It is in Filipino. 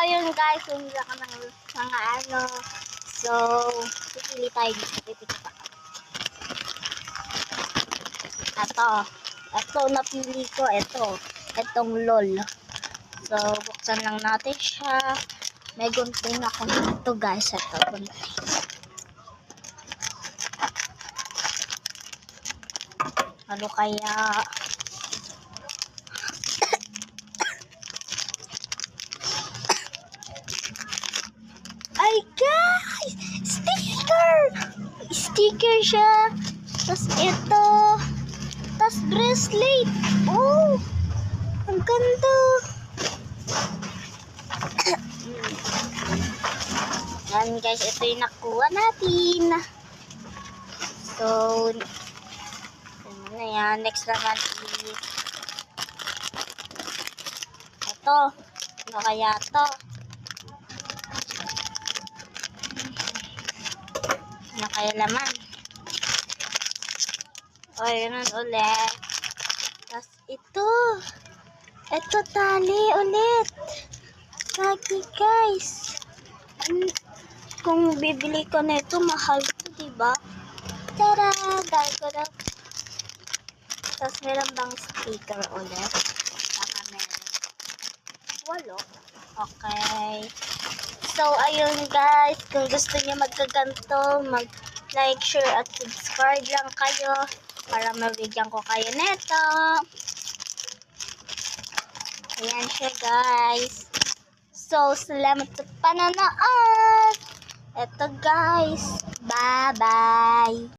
ayun guys, yung ka ng mga ano. So, pipili tayo dito. Pipili pa. Ito, napili ko. Itong LOL. So, buksan lang natin siya. May gunting ako dito guys. Ito, gunting. Ano kaya? Ay guys! Sticker! Sticker siya. Tapos ito. Tapos bracelet. Oh! Ang ganda. Yan guys, ito yung nakuha natin. So, ano na yan. Next naman is ito. Ano kaya ito? Ano kaya laman? O, yun ulit. Tapos ito. Ito tali ulit. Lagi guys. Kung bibili ko na ito, mahal ito, diba? Tara! Dahil ko na. Tapos meron bang sticker ulit? Baka meron. Walo. Okay. So, ayun guys. Kung gusto niyo magkaganto, mag-like, share, at subscribe lang kayo para mabigyan ko kayo neto. Ayan siya guys. So, salamat sa panonood. Eto guys. Bye-bye.